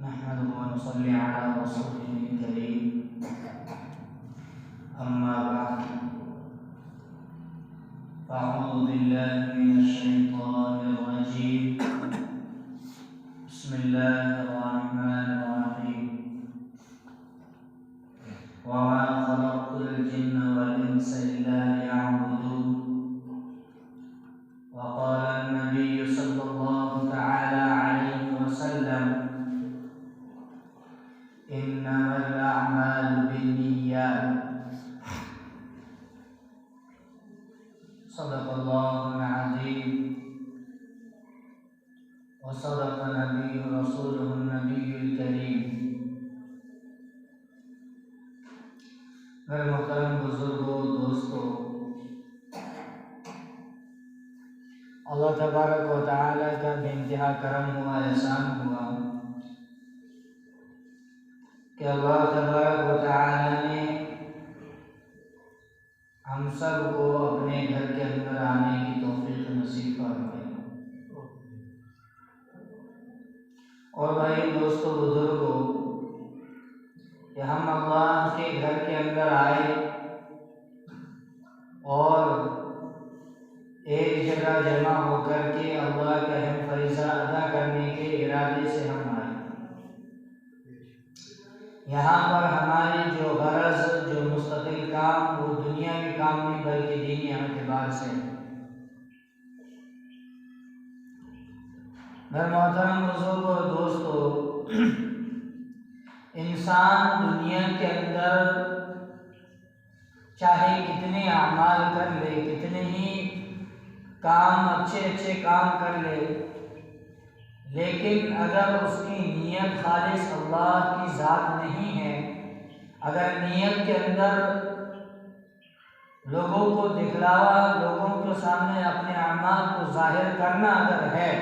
नहमदुहु व नुसल्ली अला रसूलिहिल करीम अम्मा बअद फ़अऊज़ु बिल्लाहि मिनश शैतानिर रजीम बिस्मिल्लाहिर रहमानिर रहीम वमा खलक़्तुल जिन्ना वल इंसा इल्ला लियअबुदून वक़ाल अन्नबिय्यु सल्लल्लाहु तआला अलैहि वसल्लम इन्नमल अअमालु बिन्निय्यात सदक़ल्लाहुल अज़ीम व सदक़ नबिय्यु रसूलुहुन नबियुल करीम। मेरे मोहतरम बुजुर्गों, दोस्तों, अल्लाह तबारक व तआला का बेइंतहा करम हुआ, एहसान हुआ कि अल्लाह तबारक व तआला ने हम सब को अपने घर के अंदर आने की तौफीक नसीब फरमाई। और भाई, दोस्तों, बुजुर्गों, कि हम अल्लाह के घर के अंदर आए और एक जगह जमा होकर के अल्लाह का अहम फरीज़ा अदा करने के इरादे से हम आए। यहाँ पर हमारी जो गरज, जो मुस्तकिल काम, वो दुनियावी काम नहीं बल्कि दीनी एतबार से। मेरे मोहतरम बुजुर्गों, दोस्तों, इंसान दुनिया के अंदर चाहे कितने अमाल कर ले, कितने ही काम, अच्छे अच्छे काम कर ले, लेकिन अगर उसकी नीयत खालिस अल्लाह की ज़ात नहीं है, अगर नीयत के अंदर लोगों को दिखलावा, लोगों के सामने अपने अमाल को जाहिर करना अगर है,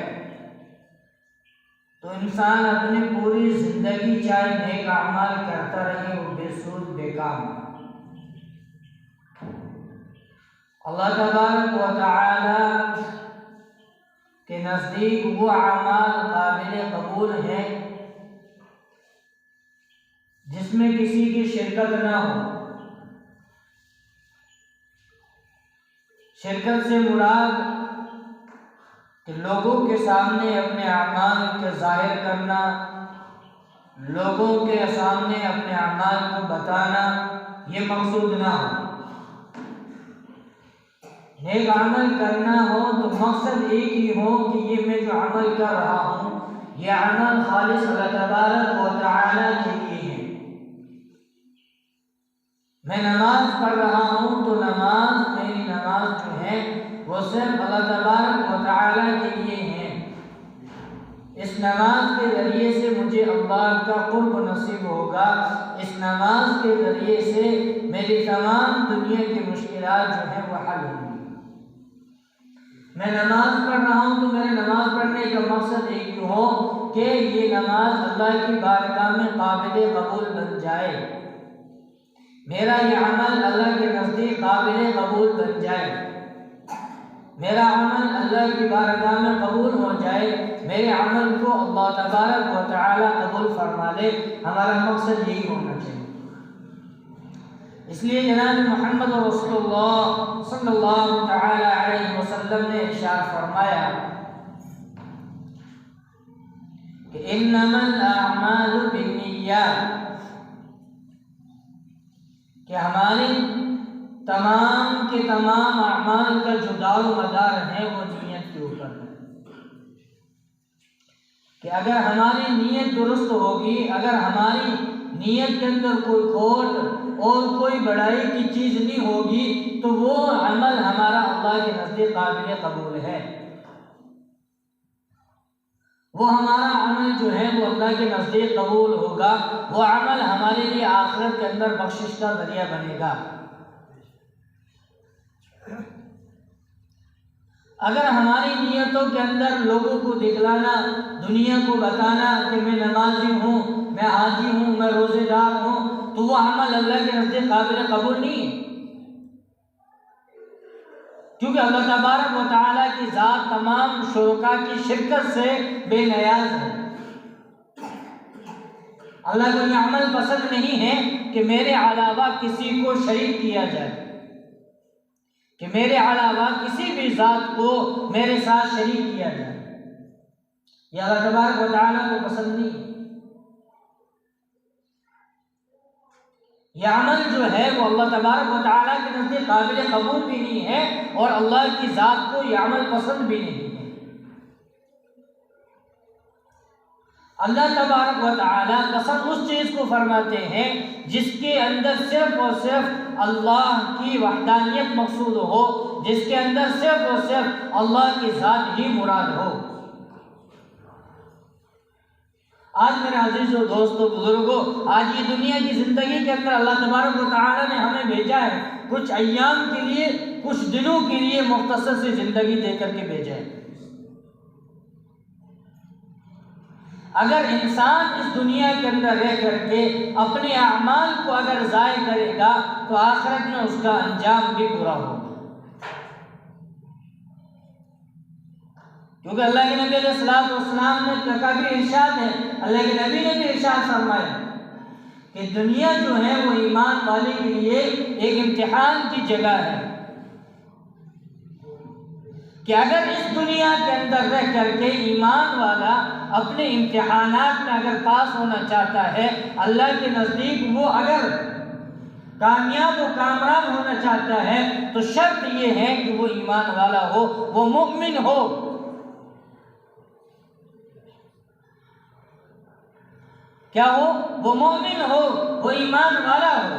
तो इंसान अपनी पूरी जिंदगी चाहे नेक अमाल करता रहे, वो बेसूद बेकाम। अल्लाह तबारक व तआला के नज़दीक वो अमाल काबिल कबूल है जिसमें किसी की शिरकत ना हो। शिरकत से मुराद कि लोगों के सामने अपने अमाल को जाहिर करना, लोगों के सामने अपने अमाल को बताना, ये मकसूद ना हो। नेक अमल करना हो तो मकसद एक ही हो कि ये मैं जो अमल कर रहा हूँ, ये अमल खालिस अल्लाह तबारक व तआला के लिए है। मैं नमाज पढ़ रहा हूँ तो नमाज, मेरी नमाज जो है वो सिर्फ अल्लाह तबारक व तआला के लिए है। इस नमाज के ज़रिए से मुझे अल्लाह का कुर्ब नसीब होगा। इस नमाज के ज़रिए से मेरी तमाम दुनिया की मुश्किलात जो है वो हल होंगी। मैं नमाज पढ़ रहा हूँ तो मेरे नमाज पढ़ने का मकसद एक ही हो कि ये नमाज अल्लाह की बारगाह में काबिल कबूल बन जाए, मेरा ये अमल अल्लाह के नज़दीक काबिल कबूल बन जाए, मेरा अमल अल्लाह की बारगाह में कबूल हो जाए, मेरे अमल को अल्लाह तबारक व तआला कबूल फरमा ले। हमारा मकसद यही होना चाहिए। इसलिए जनाब मोहम्मद रसूलुल्लाह सल्लल्लाहु तआला अलैहि वसल्लम ने इरशाद फरमाया कि इन्नमल अअमालु बिन्निय्यात, कि हमारी तमाम के तमाम अमाल का जो दारो मदार है वो नीयत के ऊपर है। कि अगर हमारी नीयत दुरुस्त होगी, अगर हमारी नीयत के अंदर कोई खोट और कोई बड़ाई की चीज़ नहीं होगी, तो वो अमल हमारा अल्लाह के नज़दीक काबिल कबूल है। वो हमारा अमल जो है वो अल्लाह के नज़दीक कबूल होगा। वो अमल हमारे लिए आखिरत के अंदर बख्शिश का जरिया बनेगा। अगर हमारी नीयतों के अंदर लोगों को दिखलाना, दुनिया को बताना कि मैं नमाजी हूँ, मैं हाजी हूँ, मैं रोज़ेदार हूँ, तो वो अमल अल्लाह के नज़दीक काबिल कबूल नहीं है। क्योंकि अल्लाह तबारक व तआला की ज़ात तमाम शुरका की शिरकत से बेनियाज है। अल्लाह को ये अमल पसंद नहीं है कि मेरे अलावा किसी को शरीक किया जाए, कि मेरे अलावा किसी भी ज़ात को मेरे साथ शरीक किया जाए। ये अल्लाह तबारक व तआला को पसंद नहीं है। यह अमल जो है वो अल्लाह तबारक व तआला के नज़दीक काबिल कबूल भी नहीं है और अल्लाह की ज़ात को यह अमल पसंद भी नहीं है। अल्लाह तबारक व तआला कसम उस चीज़ को फरमाते हैं जिसके अंदर सिर्फ और सिर्फ अल्लाह की वहदानियत मकसूद हो, जिसके अंदर सिर्फ और सिर्फ अल्लाह की ज़ात ही मुराद हो। आज मेरे अजीज़ और दोस्तों बुजुर्गों, आज ये दुनिया की ज़िंदगी के अंदर अल्लाह तबारक व तआला ने हमें भेजा है कुछ अय्याम के लिए, कुछ दिनों के लिए मुख्तसर से ज़िंदगी दे करके भेजा है। अगर इंसान इस दुनिया के अंदर रह करके अपने अमाल को अगर ज़ाय करेगा तो आखिरत में उसका अंजाम भी बुरा होगा। क्योंकि अल्लाह के नबी अलैहिस्सलाम ने का भी इरशाद है, अल्लाह के नबी ने भी इरशाद फरमाया कि दुनिया जो है वो ईमान वाले के लिए एक इम्तिहान की जगह है, कि अगर इस दुनिया के अंदर रह करके ईमान वाला अपने इम्तिहानात में अगर पास होना चाहता है, अल्लाह के नज़दीक वो अगर कामयाब और कामराब होना चाहता है, तो शर्त ये है कि वो ईमान वाला हो, वो मुमिन हो। क्या हो? वो मोमिन हो, वो ईमान वाला हो।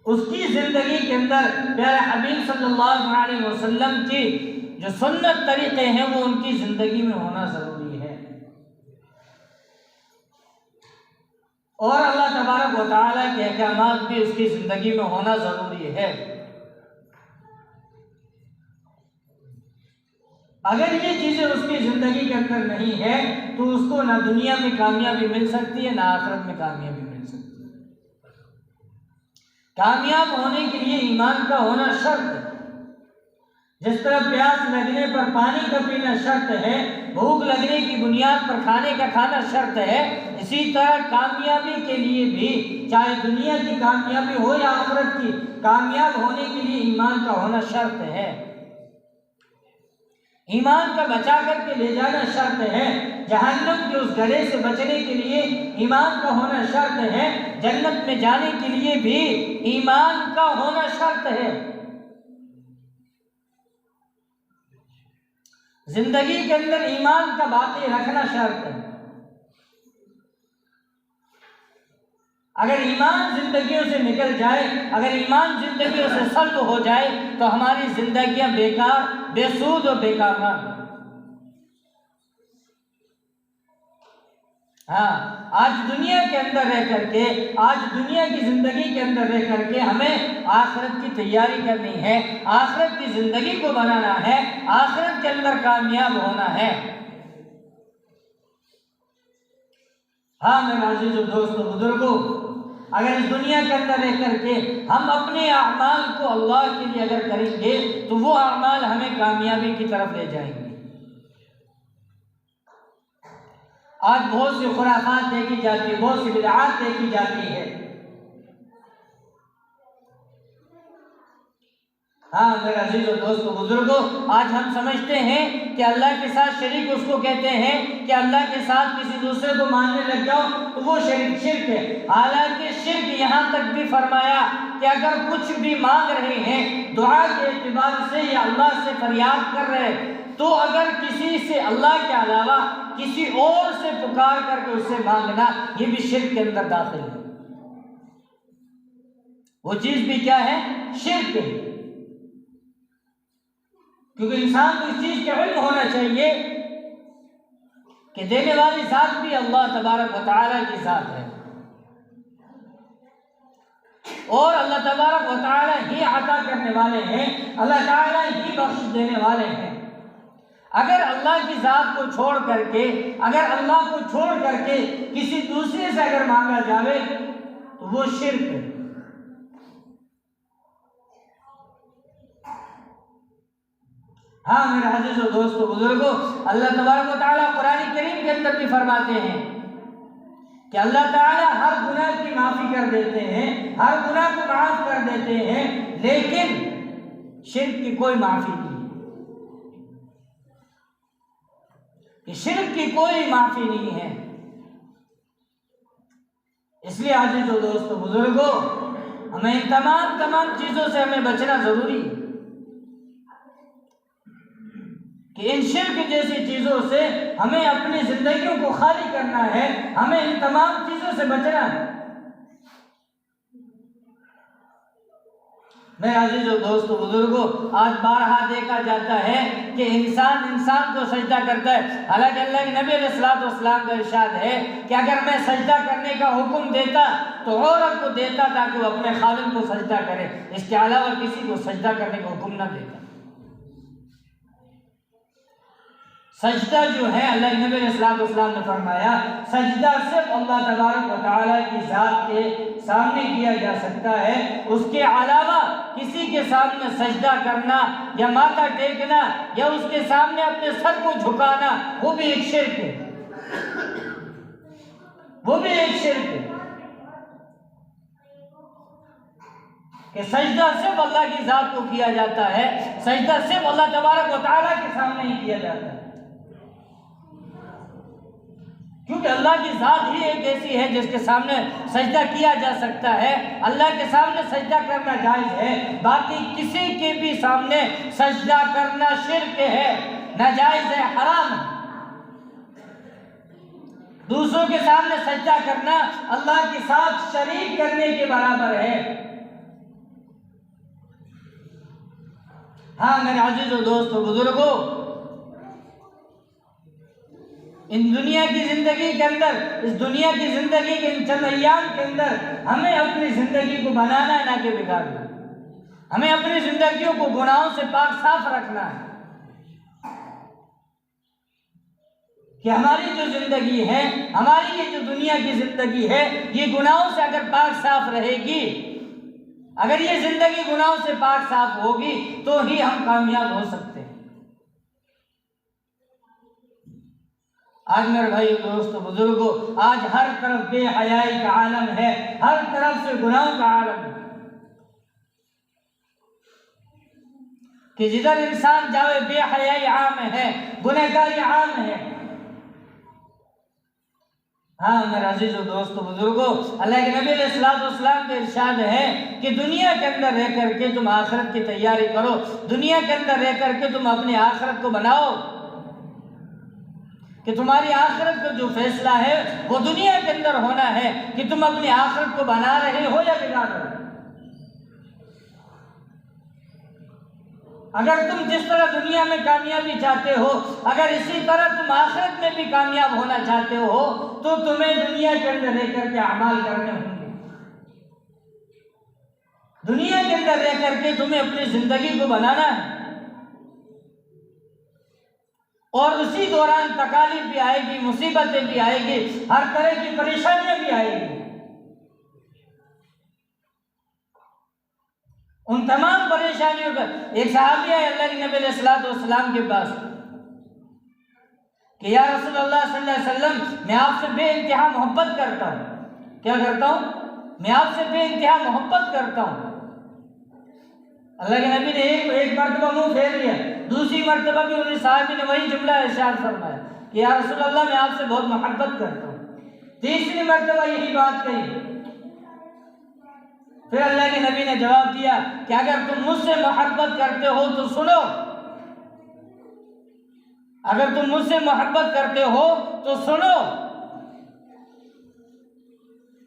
उसकी जिंदगी के अंदर प्यारे हबीब सल्लल्लाहु अलैहि वसल्लम की जो सुन्नत तरीके हैं वो उनकी जिंदगी में होना जरूरी है। और अल्लाह तबारक व तआला के अहकामात भी उसकी जिंदगी में होना जरूरी है। अगर ये चीजें उसकी जिंदगी के अंदर नहीं है तो उसको ना दुनिया में कामयाबी मिल सकती है, ना आखिरत में कामयाबी मिल सकती है। कामयाब होने के लिए ईमान का होना शर्त है। जिस तरह प्यास लगने पर पानी का पीना शर्त है, भूख लगने की बुनियाद पर खाने का खाना शर्त है, इसी तरह कामयाबी के लिए भी, चाहे दुनिया की कामयाबी हो या आखिरत की, कामयाब होने के लिए ईमान का होना शर्त है। ईमान का बचा करके ले जाना शर्त है। जहन्नम के उस गड़े से बचने के लिए ईमान का होना शर्त है। जन्नत में जाने के लिए भी ईमान का होना शर्त है। जिंदगी के अंदर ईमान का बाकी रखना शर्त है। अगर ईमान जिंदगियों से निकल जाए, अगर ईमान जिंदगियों से सल्ब हो जाए तो हमारी जिंदगियां बेकार, बेसूद और बेकामा। हाँ, आज दुनिया के अंदर रह करके, आज दुनिया की जिंदगी के अंदर रह करके हमें आखिरत की तैयारी करनी है, आखिरत की जिंदगी को बनाना है, आखिरत के अंदर कामयाब होना है। हाँ मेरे अजीज़ और दोस्तों बुजुर्गों, अगर इस दुनिया के अंदर रह करके हम अपने अमाल को अल्लाह के लिए अगर करेंगे तो वो अमाल हमें कामयाबी की तरफ ले जाएंगे। आज बहुत सी खुराफात देखी जाती है, बहुत सी बिदअत देखी जाती है। हाँ मेरे अजीज़ और दोस्तों बुजुर्गों, आज हम समझते हैं कि अल्लाह के साथ शरीक उसको कहते हैं कि अल्लाह के साथ किसी दूसरे को मानने लग जाओ तो वो शिर्क है। हालांकि शिर्क यहाँ तक भी फरमाया कि अगर कुछ भी मांग रहे हैं दुआ के एतबार से या अल्लाह से फरियाद कर रहे हैं, तो अगर किसी से अल्लाह के अलावा किसी और से पुकार करके उससे मांगना, ये भी शिर्क के अंदर दाखिल है। वो चीज भी क्या है? शिर्क है। क्योंकि इंसान को इस चीज का इल्म होना चाहिए कि देने वाली जात भी अल्लाह तबारक व तआला की जात है और अल्लाह तबारक व तआला ही अता करने वाले हैं, अल्लाह ताला ही बख्श देने वाले हैं। अगर अल्लाह की जात को छोड़ करके, अगर अल्लाह को छोड़ करके किसी दूसरे से अगर मांगा जावे तो वो शिर्क है। हाँ मेरे अज़ीज़ और दोस्तों बुजुर्गों, अल्लाह तबारक व तआला कुरान करीम के अंदर भी फरमाते हैं कि अल्लाह ताला हर गुनाह की माफ़ी कर देते हैं, हर गुनाह को माफ़ कर देते हैं, लेकिन शिर्क की कोई माफ़ी नहीं है, कि शिर्क की कोई माफ़ी नहीं है। इसलिए आजीज़ो दोस्तों बुजुर्गों, हमें इन तमाम चीज़ों से हमें बचना ज़रूरी है कि इन शिर्क जैसी चीज़ों से हमें अपनी ज़िंदगियों को खाली करना है, हमें इन तमाम चीज़ों से बचना है। मेरे अजीज़ों दोस्तों बुजुर्गों, आज बारहा देखा जाता है कि इंसान को सजदा करता है। हालांकि अल्लाह के नबी अलैहिस्सलातु वस्सलाम का इरशाद है कि अगर मैं सजदा करने का हुक्म देता तो औरत को देता ताकि वो अपने खालिद को सजदा करे, इसके अलावा किसी को सजदा करने का हुक्म ना देता। सजदा जो है, अल्लाह के नबी अलैहिस्सलातु वस्सलाम ने फरमाया, सजदा सिर्फ अल्लाह तबारक व तआला की ज़ात के सामने किया जा सकता है, उसके अलावा किसी के सामने सजदा करना या माथा टेकना या उसके सामने अपने सर को झुकाना, वो भी एक शिर्क है, वो भी एक शिर्क है। कि सजदा सिर्फ अल्लाह की ज़ात को किया जाता है, सजदा सिर्फ अल्लाह तबारक व तआला के सामने ही किया जाता है, क्योंकि अल्लाह की ज़ात ही एक ऐसी है जिसके सामने सजदा किया जा सकता है। अल्लाह के सामने सजदा करना जायज़ है, बाकी किसी के भी सामने सजदा करना शिर्क है, नाजायज़ है, हराम है। दूसरों के सामने सजदा करना अल्लाह के साथ शरीक करने के बराबर है। हाँ मेरे अजीज़ों दोस्तों बुजुर्गों, इन दुनिया की ज़िंदगी के अंदर, इस दुनिया की ज़िंदगी के इन चंद अय्याम के अंदर हमें अपनी ज़िंदगी को बनाना है, ना कि बिगाड़ना। हमें अपनी ज़िंदगियों को गुनाहों से पाक साफ रखना है कि हमारी जो ज़िंदगी है, हमारी ये जो दुनिया की ज़िंदगी है, ये गुनाहों से अगर पाक साफ रहेगी, अगर ये ज़िंदगी गुनाहों से पाक साफ होगी तो ही हम कामयाब हो सकते हैं। आज मेरे भाई दोस्तों बुजुर्गों, आज हर तरफ बेहयाई का आलम है, हर तरफ से गुनाहों का आलम है कि जिधर इंसान जावे बेहयाई आम है, गुनहगारी आम है। हाँ मेरे अजीज़ों दोस्तों बुजुर्गों, अल्लाह के नबी अलैहिस्सलातु वस्सलाम का इरशाद है कि दुनिया के अंदर रह करके तुम आखिरत की तैयारी करो, दुनिया के अंदर रह करके तुम अपनी आखिरत को बनाओ, कि तुम्हारी आखिरत का जो फैसला है वो दुनिया के अंदर होना है कि तुम अपनी आखिरत को बना रहे हो या बिगाड़ रहे हो। अगर तुम जिस तरह दुनिया में कामयाबी चाहते हो, अगर इसी तरह तुम आखिरत में भी कामयाब होना चाहते हो, तो तुम्हें दुनिया के अंदर रह करके अमाल करने होंगे। दुनिया के अंदर रह करके तुम्हें अपनी जिंदगी को बनाना है, और उसी दौरान तकालीफ भी आएगी, मुसीबतें भी आएगी, हर तरह की परेशानियां भी आएगी। उन तमाम परेशानियों पर एक सहाबी आए अल्लाह के नबी अलैहिस्सलातु वस्सलाम के पास कि या रसूलल्लाह सल्लल्लाहु अलैहि वसल्लम, मैं आपसे बेइंतहा मोहब्बत करता हूँ। क्या करता हूँ? मैं आपसे बेइंतहा मोहब्बत करता हूँ। अल्लाह के नबी ने एक मरतबा मुंह फेर लिया, दूसरी मरतबा भी उन्हें साहबी ने वही जुमला इरशाद फरमाया कि या रसूलल्लाह, मैं आपसे बहुत मोहब्बत करता हूँ। तीसरी मरतबा यही बात कही। फिर अल्लाह के नबी ने जवाब दिया कि अगर तुम मुझसे मोहब्बत करते हो तो सुनो, अगर तुम मुझसे मोहब्बत करते हो तो सुनो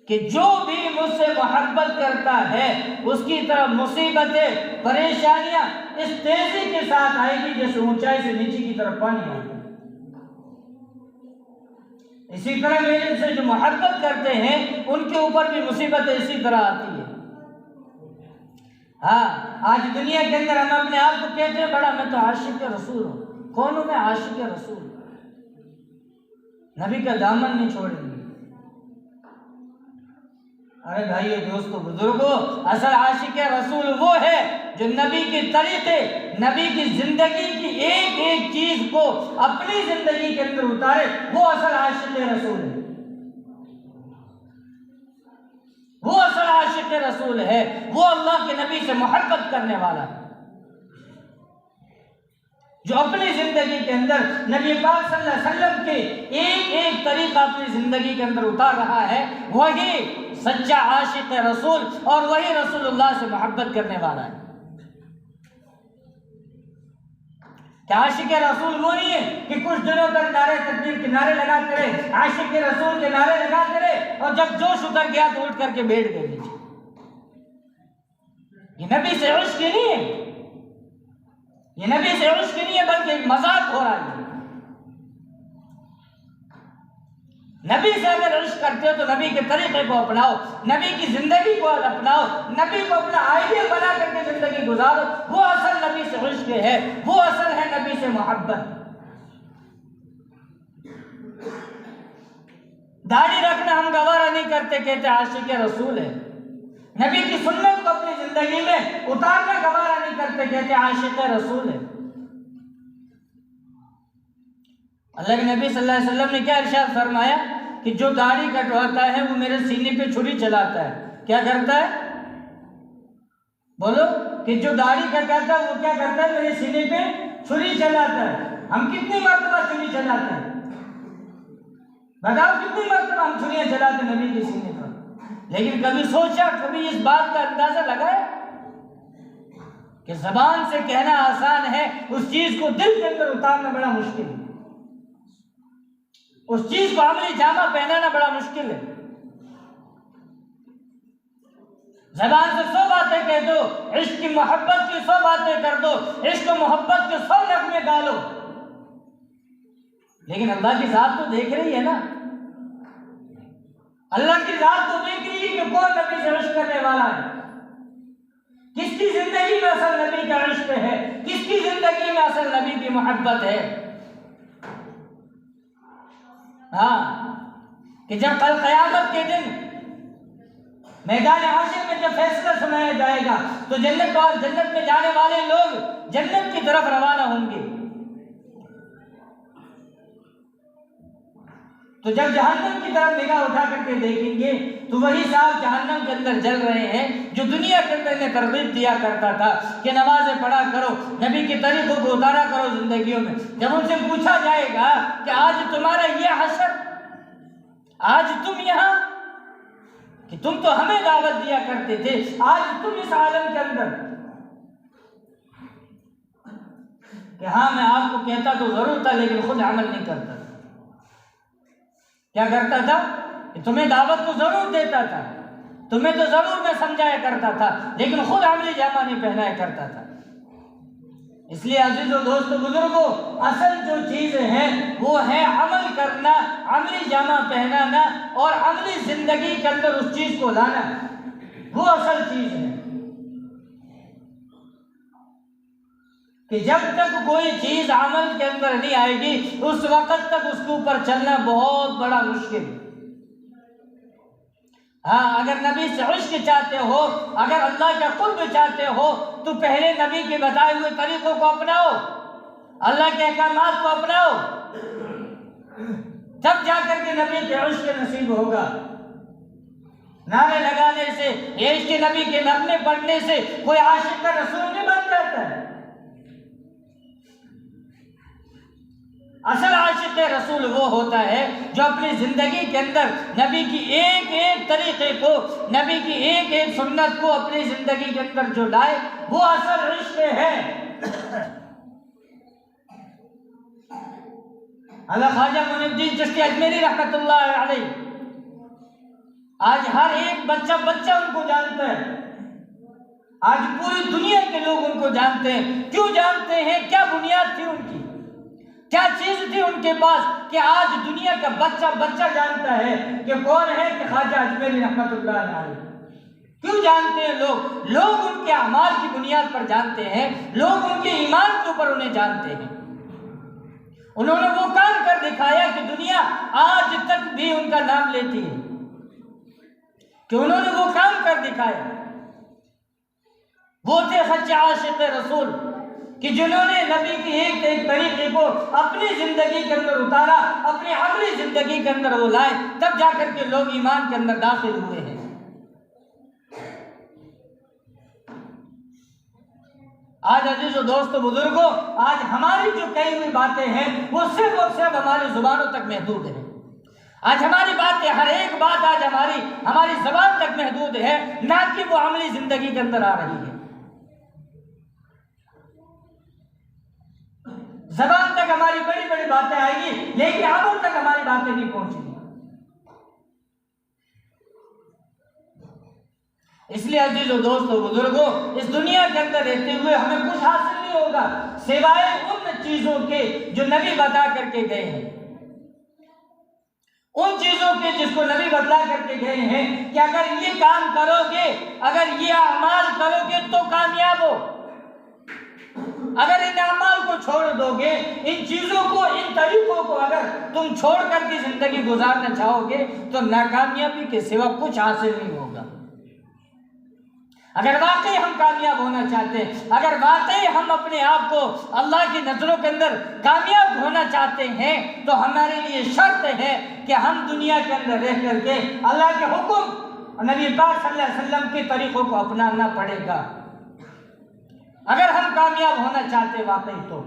कि जो भी मुझसे मोहब्बत करता है उसकी तरफ मुसीबतें, परेशानियां इस तेजी के साथ आएगी जैसे ऊंचाई से नीचे की तरफ पानी आता है। इसी तरह मेरे से जो मोहब्बत करते हैं उनके ऊपर भी मुसीबतें इसी तरह आती है। हाँ, आज दुनिया के अंदर हम अपने आप को कहते हैं बड़ा, मैं तो आशिक रसूल हूँ। कौन हूँ मैं? आशिक रसूल। नबी का दामन नहीं छोड़ेंगे। अरे भाइयों, दोस्तों, बुजुर्गों, असल आशिक रसूल वो है जो नबी के तरीके, नबी की जिंदगी की एक एक चीज को अपनी जिंदगी के अंदर उतारे, वो असल आशिक रसूल है। वो असल आशिक रसूल है, वो अल्लाह के नबी से मोहब्बत करने वाला है, जो अपनी जिंदगी के अंदर नबी पाक सल्लल्लाहु अलैहि वसल्लम के एक एक तरीका अपनी जिंदगी के अंदर उतार रहा है। वही सच्चा आशिक रसूल और वही रसूलुल्लाह से मोहब्बत करने वाला है। क्या आशिक रसूल वो नहीं है कि कुछ दिनों तक नारे तकबीर के नारे लगाते रहे, आशिक रसूल के नारे लगाते रहे और जब जोश उतर गया तो उठ करके बैठ गए नीचे। ये नबी से इश्क नहीं है, ये नबी से इश्क नहीं है, बल्कि एक मजाक हो रहा है। नबी से अगर इश्क करते हो तो नबी के तरीके को अपनाओ, नबी की जिंदगी को अपनाओ, नबी को अपना आइडियल बना करके जिंदगी गुजारो। वो असल नबी से इश्क है, वो असल है नबी से मोहब्बत। दाढ़ी रखना हम गवारा नहीं करते, कहते आशिक रसूल है। नबी की सुन्नत को अपनी जिंदगी में उतारना गवारा नहीं करते, कहते आशिक रसूल है। अल्लाह के नबी सल्लल्लाहु अलैहि वसल्लम ने क्या इरशाद फरमाया कि जो दाढ़ी कटवाता है वो मेरे सीने पे छुरी चलाता है। क्या करता है? बोलो कि जो दाढ़ी कटवाता है वो क्या करता है? मेरे सीने पे छुरी चलाता है। हम कितनी मर्तबा छुरी चलाते हैं? बताओ कितनी मर्तबा हम छुरियां चलाते नबी के सीने पर? लेकिन कभी सोचा, कभी इस बात का अंदाजा लगाया कि जबान से कहना आसान है, उस चीज को दिल के अंदर उतारना बड़ा मुश्किल है, उस चीज को अमली जामा पहनाना बड़ा मुश्किल है। जबान से 100 बातें कह दो, इश्क की मोहब्बत की 100 बातें कर दो, इश्क मोहब्बत के 100 नगमे गा लो, लेकिन अल्लाह की जात तो देख रही है ना। अल्लाह की जात तो देख रही है कि कौन नबी से इश्क करने वाला है, किसकी जिंदगी में असल नबी का इश्क है, किसकी जिंदगी में असल नबी की मोहब्बत है। हाँ, कि जब कल क़यामत के दिन मैदान हाशिर में जब फैसला सुनाया जाएगा तो जन्नत और जन्नत में जाने वाले लोग जन्नत की तरफ रवाना होंगे, तो जब जहन्नम की तरफ निगाह उठा करके देखेंगे तो वही साहब जहन्नम के अंदर जल रहे हैं जो दुनिया के अंदर इन्हें तरगीब दिया करता था कि नमाजें पढ़ा करो, नबी के तरीकों को उतारा करो जिंदगियों में। जब उनसे पूछा जाएगा कि आज तुम्हारा ये हशर, आज तुम यहाँ, कि तुम तो हमें दावत दिया करते थे, आज तुम इस आलम के अंदर, कि हाँ मैं आपको कहता तो जरूर था लेकिन खुद अमल नहीं करता। क्या करता था? कि तुम्हें दावत तो जरूर देता था, तुम्हें तो जरूर मैं समझाया करता था, लेकिन खुद अमली जामा नहीं पहनाया करता था। इसलिए अजीजों दोस्तों बुजुर्गों, असल जो चीज है वो है अमल करना, अमली जामा पहनाना और अमली जिंदगी के अंदर उस चीज को लाना, वो असल चीज है। कि जब तक कोई चीज अमल के अंदर नहीं आएगी उस वक्त तक उसके ऊपर चलना बहुत बड़ा मुश्किल। हाँ, अगर नबी से इश्क चाहते हो, अगर अल्लाह का कुर्ब चाहते हो तो पहले नबी के बताए हुए तरीकों को अपनाओ, अल्लाह के अहकामात को अपनाओ, तब जाकर के नबी के इश्क नसीब होगा। नारे लगाने से, इश्क नबी के नगमे पढ़ने से कोई आशिक का रसूल नहीं बन जाता है। असल आशिक रसूल वो होता है जो अपनी जिंदगी के अंदर नबी की एक एक तरीके को, नबी की एक एक सुन्नत को अपनी जिंदगी के अंदर जो लाए, वो असल इश्क है। अल्लाह ख्वाजा मुइनुद्दीन चिश्ती अजमेरी रहमतुल्लाह अलैह, आज हर एक बच्चा उनको जानता है, आज पूरी दुनिया के लोग उनको जानते हैं। क्यों जानते हैं? क्या बुनियाद थी उनकी, क्या चीज थी उनके पास कि आज दुनिया का बच्चा जानता है कि कौन है कि ख्वाजा अजमेरी रहमतुल्लाह अलैह। क्यों जानते हैं लोग? लोग उनके अमाल की बुनियाद पर जानते हैं, लोग उनके ईमान के ऊपर उन्हें जानते हैं। उन्होंने वो काम कर दिखाया कि दुनिया आज तक भी उनका नाम लेती है, कि उन्होंने वो काम कर दिखाया। वो थे सच्चे आशिक रसूल कि जिन्होंने नबी की एक एक तरीके को अपनी जिंदगी के अंदर उतारा, अपनी अमली जिंदगी के अंदर वो लाए, तब जाकर के लोग ईमान के अंदर दाखिल हुए हैं। आज अजीजों दोस्तों बुजुर्गों, आज हमारी जो कही हुई बातें हैं वो सिर्फ और सिर्फ हमारी जुबानों तक महदूद है। आज हमारी बातें, हर एक बात आज हमारी जबान तक महदूद है, ना कि वो अमली जिंदगी के अंदर आ रही है। जबान तक हमारी बड़ी बड़ी बातें आएगी, लेकिन अमल तक हमारी बातें नहीं पहुंचेगी। इसलिए अजीजों दोस्तों बुजुर्गों, इस दुनिया के अंदर रहते हुए हमें कुछ हासिल नहीं होगा सिवाय उन चीजों के जो नबी बता करके गए हैं, उन चीजों के जिसको नबी बतला करके गए हैं कि अगर ये काम करोगे, अगर ये अमाल करोगे तो कामयाब हो। अगर इन अमाल को छोड़ दोगे, इन चीजों को, इन तरीकों को अगर तुम छोड़ करके जिंदगी गुजारना चाहोगे तो नाकामयाबी के सिवा कुछ हासिल नहीं होगा। अगर वाकई हम कामयाब होना चाहते हैं, अगर वाकई हम अपने आप को अल्लाह की नजरों के अंदर कामयाब होना चाहते हैं, तो हमारे लिए शर्त है कि हम दुनिया के अंदर रह करके अल्लाह के हुक्म और नबी पाक सल्लल्लाहु अलैहि वसल्लम के तरीकों को अपनाना पड़ेगा। अगर हम कामयाब होना चाहते वाकई तो,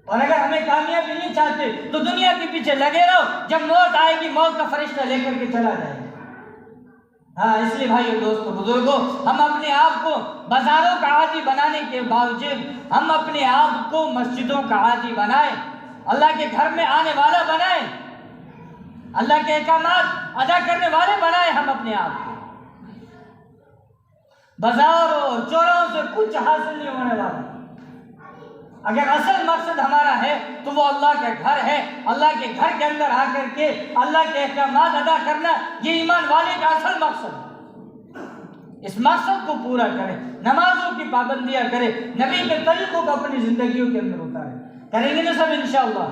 और अगर हमें कामयाबी नहीं चाहते तो दुनिया के पीछे लगे रहो, जब मौत आएगी मौत का फरिश्ता लेकर के चला जाएगा। हाँ, इसलिए भाइयों दोस्तों बुजुर्गों, हम अपने आप को बाजारों का आदी बनाने के बावजूद हम अपने आप को मस्जिदों का आदी बनाएं, अल्लाह के घर में आने वाला बनाएं, अल्लाह के अहकामात अदा करने वाले बनाएं हम अपने आप को। बाजारों और चौराहों से कुछ हासिल नहीं होने वाला। अगर असल मकसद हमारा है तो वो अल्लाह का घर है। अल्लाह के घर के अंदर आकर के अल्लाह के अहकामात अदा करना, ये ईमान वाले का असल मकसद। इस मकसद को पूरा करें, नमाजों की पाबंदियां करें, नबी के तरीकों को अपनी जिंदगियों के अंदर उतारें। करेंगे ना सब इंशाअल्लाह।